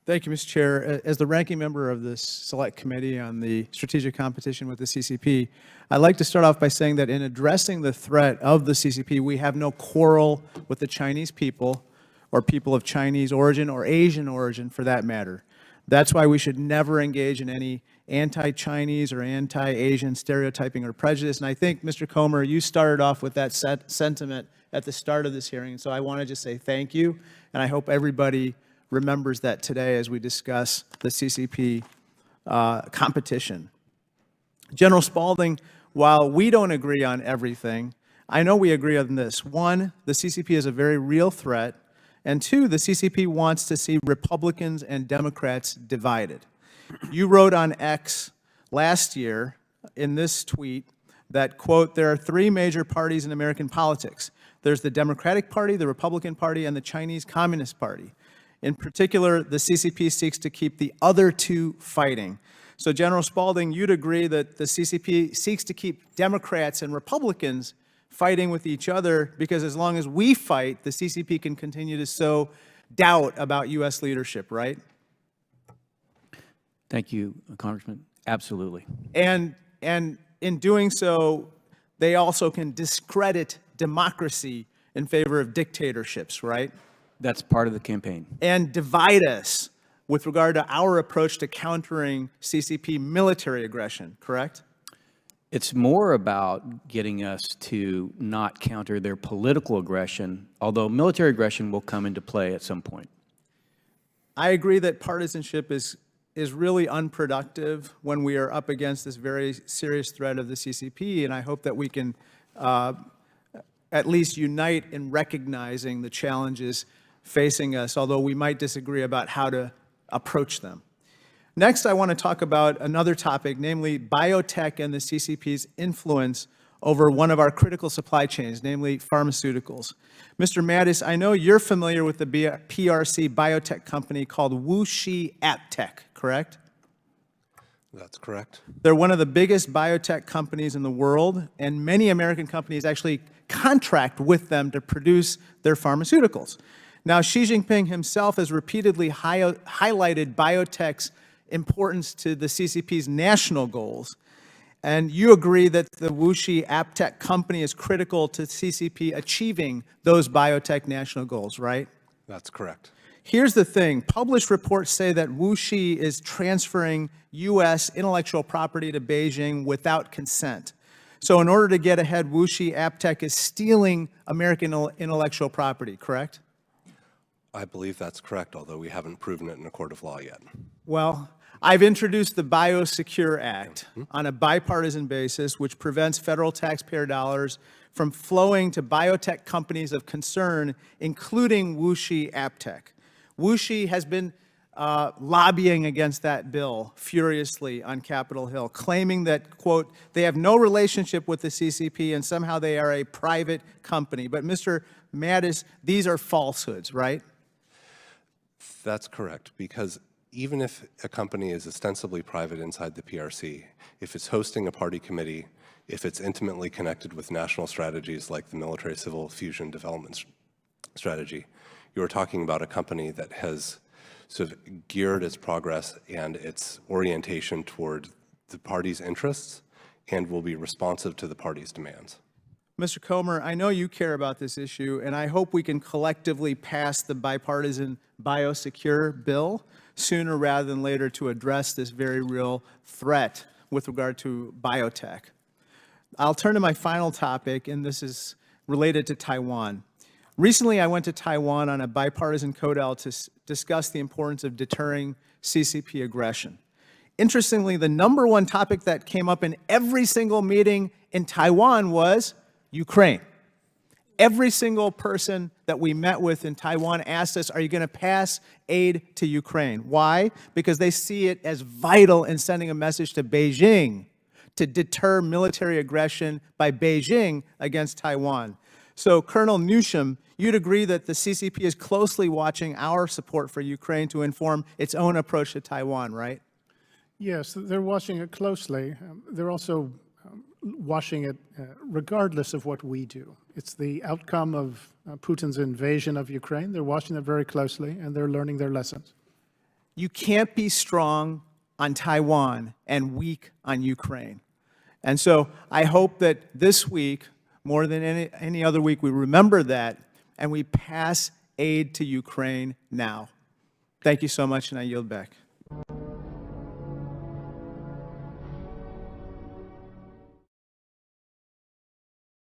Thank you, Mr. Chair. As the ranking member of this select committee on the strategic competition with the CCP, I'd like to start off by saying that in addressing the threat of the CCP, we have no quarrel with the Chinese people or people of Chinese origin or Asian origin for that matter. That's why we should never engage in any anti-Chinese or anti-Asian stereotyping or prejudice. And I think, Mr. Comer, you started off with that sentiment at the start of this hearing. So I want to just say thank you, and I hope everybody remembers that today as we discuss the CCP competition. General Spalding, while we don't agree on everything, I know we agree on this. One, the CCP is a very real threat. And two, the CCP wants to see Republicans and Democrats divided. You wrote on X last year in this tweet that, quote, there are three major parties in American politics. There's the Democratic Party, the Republican Party, and the Chinese Communist Party. In particular, the CCP seeks to keep the other two fighting. So, General Spalding, you'd agree that the CCP seeks to keep Democrats and Republicans fighting with each other because as long as we fight, the CCP can continue to sow doubt about U.S. leadership, right? Thank you, Congressman. Absolutely. And in doing so, they also can discredit democracy in favor of dictatorships, right? That's part of the campaign. And divide us with regard to our approach to countering CCP military aggression, correct? It's more about getting us to not counter their political aggression, although military aggression will come into play at some point. I agree that partisanship is really unproductive when we are up against this very serious threat of the CCP, and I hope that we can at least unite in recognizing the challenges facing us, although we might disagree about how to approach them. Next, I want to talk about another topic, namely biotech and the CCP's influence over one of our critical supply chains, namely pharmaceuticals. Mr. Mattis, I know you're familiar with the PRC biotech company called WuXi AppTec, correct? That's correct. They're one of the biggest biotech companies in the world, and many American companies actually contract with them to produce their pharmaceuticals. Now, Xi Jinping himself has repeatedly highlighted biotech's importance to the CCP's national goals. And you agree that the WuXi AppTec company is critical to CCP achieving those biotech national goals, right? That's correct. Here's the thing. Published reports say that WuXi is transferring U.S. intellectual property to Beijing without consent. So in order to get ahead, WuXi AppTec is stealing American intellectual property, correct? I believe that's correct, although we haven't proven it in a court of law yet. Well, I've introduced the BioSecure Act on a bipartisan basis, which prevents federal taxpayer dollars from flowing to biotech companies of concern, including WuXi AppTec. WuXi has been lobbying against that bill furiously on Capitol Hill, claiming that, quote, they have no relationship with the CCP and somehow they are a private company. But Mr. Mattis, these are falsehoods, right? That's correct, because even if a company is ostensibly private inside the PRC, if it's hosting a party committee, if it's intimately connected with national strategies like the military-civil fusion development strategy, you're talking about a company that has sort of geared its progress and its orientation toward the party's interests and will be responsive to the party's demands. Mr. Comer, I know you care about this issue, and I hope we can collectively pass the bipartisan BioSecure bill sooner rather than later to address this very real threat with regard to biotech. I'll turn to my final topic, and this is related to Taiwan. Recently, I went to Taiwan on a bipartisan CODEL to discuss the importance of deterring CCP aggression. Interestingly, the #1 topic that came up in every single meeting in Taiwan was Ukraine. Every single person that we met with in Taiwan asked us, are you going to pass aid to Ukraine? Why? Because they see it as vital in sending a message to Beijing to deter military aggression by Beijing against Taiwan. So, Colonel Newsham, you'd agree that the CCP is closely watching our support for Ukraine to inform its own approach to Taiwan, right? Yes, they're watching it closely. They're also watching it regardless of what we do. It's the outcome of Putin's invasion of Ukraine. They're watching it very closely, and they're learning their lessons. You can't be strong on Taiwan and weak on Ukraine. And so I hope that this week, more than any other week, we remember that and we pass aid to Ukraine now. Thank you so much, and I yield back.